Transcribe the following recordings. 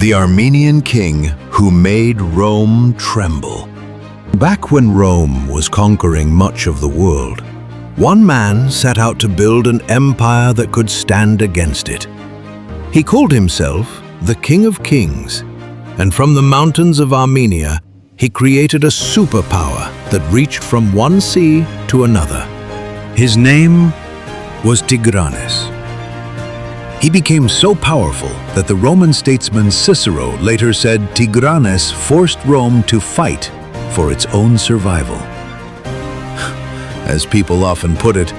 the Armenian king who made Rome tremble. Back when Rome was conquering much of the world, one man set out to build an empire that could stand against it. He called himself the King of Kings, and from the mountains of Armenia, he created a superpower that reached from one sea to another. His name was Tigranes. He became so powerful that the Roman statesman Cicero later said Tigranes forced Rome to fight for its own survival. As people often put it,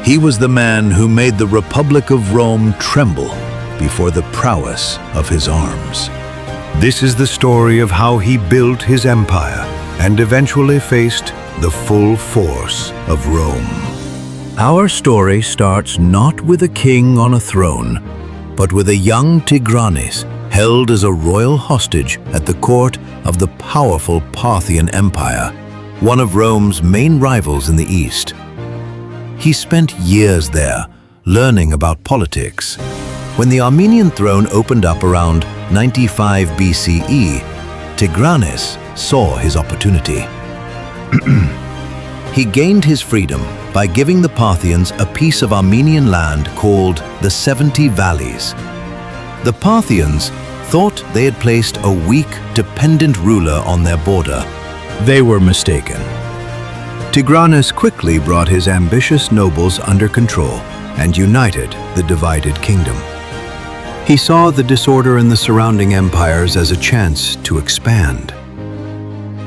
he was the man who made the Republic of Rome tremble before the prowess of his arms. This is the story of how he built his empire and eventually faced the full force of Rome. Our story starts not with a king on a throne, but with a young Tigranes held as a royal hostage at the court of the powerful Parthian Empire, one of Rome's main rivals in the East. He spent years there, learning about politics. When the Armenian throne opened up around 95 BCE, Tigranes saw his opportunity. He gained his freedom by giving the Parthians a piece of Armenian land called the 70 Valleys. The Parthians thought they had placed a weak, dependent ruler on their border. They were mistaken. Tigranes quickly brought his ambitious nobles under control and united the divided kingdom. He saw the disorder in the surrounding empires as a chance to expand.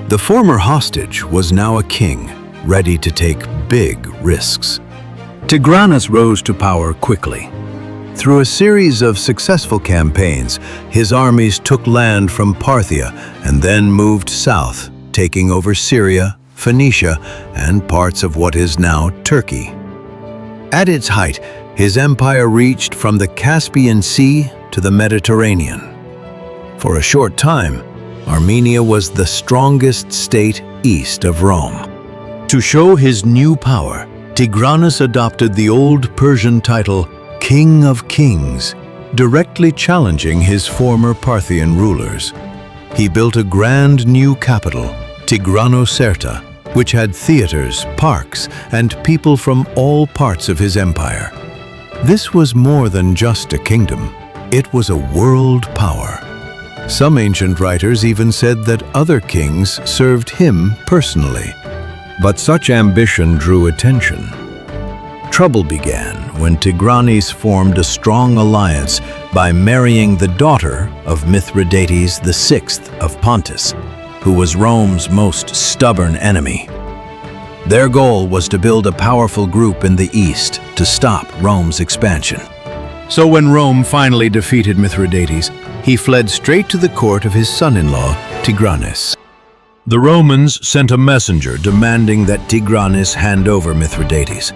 The former hostage was now a king, ready to take big risks. Tigranes rose to power quickly. Through a series of successful campaigns, his armies took land from Parthia and then moved south, taking over Syria, Phoenicia, and parts of what is now Turkey. At its height, his empire reached from the Caspian Sea to the Mediterranean. For a short time, Armenia was the strongest state east of Rome. To show his new power, Tigranes adopted the old Persian title King of Kings, directly challenging his former Parthian rulers. He built a grand new capital, Tigranocerta, which had theaters, parks, and people from all parts of his empire. This was more than just a kingdom. It was a world power. Some ancient writers even said that other kings served him personally. But such ambition drew attention. Trouble began when Tigranes formed a strong alliance by marrying the daughter of Mithridates VI of Pontus, who was Rome's most stubborn enemy. Their goal was to build a powerful group in the east to stop Rome's expansion. So when Rome finally defeated Mithridates, he fled straight to the court of his son-in-law, Tigranes. The Romans sent a messenger demanding that Tigranes hand over Mithridates.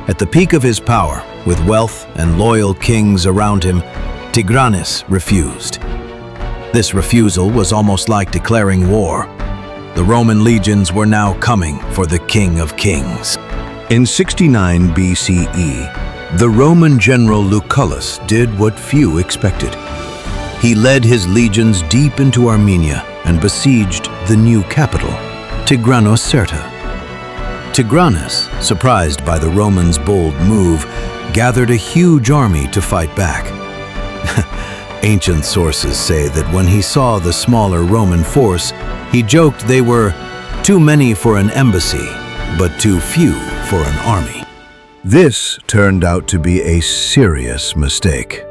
At the peak of his power, with wealth and loyal kings around him, Tigranes refused. This refusal was almost like declaring war. The Roman legions were now coming for the King of Kings. In 69 BCE, the Roman general Lucullus did what few expected. He led his legions deep into Armenia and besieged the new capital, Tigranocerta. Tigranes, surprised by the Romans' bold move, gathered a huge army to fight back. Ancient sources say that when he saw the smaller Roman force, he joked they were too many for an embassy, but too few for an army. This turned out to be a serious mistake.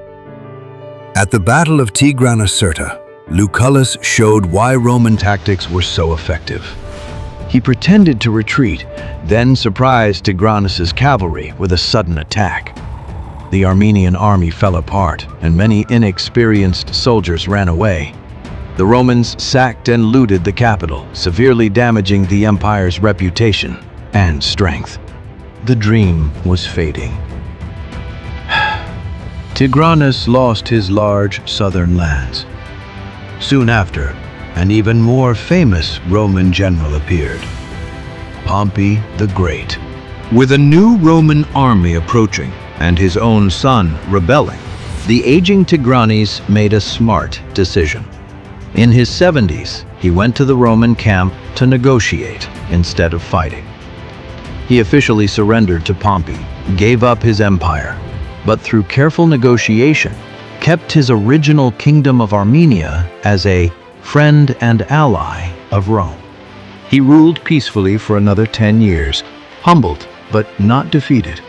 At the Battle of Tigranocerta, Lucullus showed why Roman tactics were so effective. He pretended to retreat, then surprised Tigranes' cavalry with a sudden attack. The Armenian army fell apart, and many inexperienced soldiers ran away. The Romans sacked and looted the capital, severely damaging the empire's reputation and strength. The dream was fading. Tigranes lost his large southern lands. Soon after, an even more famous Roman general appeared, Pompey the Great. With a new Roman army approaching and his own son rebelling, The aging Tigranes made a smart decision. In his 70s, he went to the Roman camp to negotiate instead of fighting. He officially surrendered to Pompey, gave up his empire, but through careful negotiation, kept his original kingdom of Armenia as a friend and ally of Rome. He ruled peacefully for another 10 years, humbled but not defeated.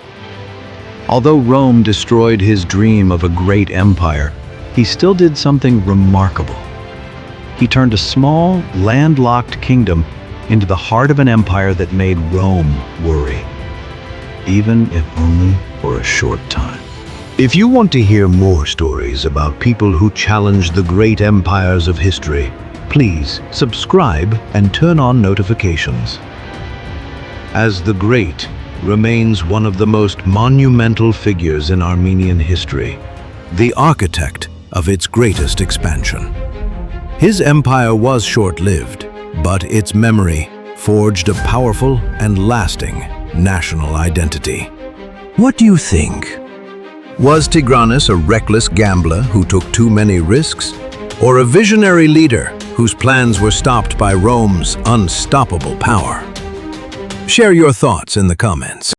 Although Rome destroyed his dream of a great empire, he still did something remarkable. He turned a small, landlocked kingdom into the heart of an empire that made Rome worry, even if only for a short time. If you want to hear more stories about people who challenged the great empires of history, please subscribe and turn on notifications. As the Great remains one of the most monumental figures in Armenian history, the architect of its greatest expansion. His empire was short-lived, but its memory forged a powerful and lasting national identity. What do you think? Was Tigranes a reckless gambler who took too many risks, or a visionary leader whose plans were stopped by Rome's unstoppable power? Share your thoughts in the comments.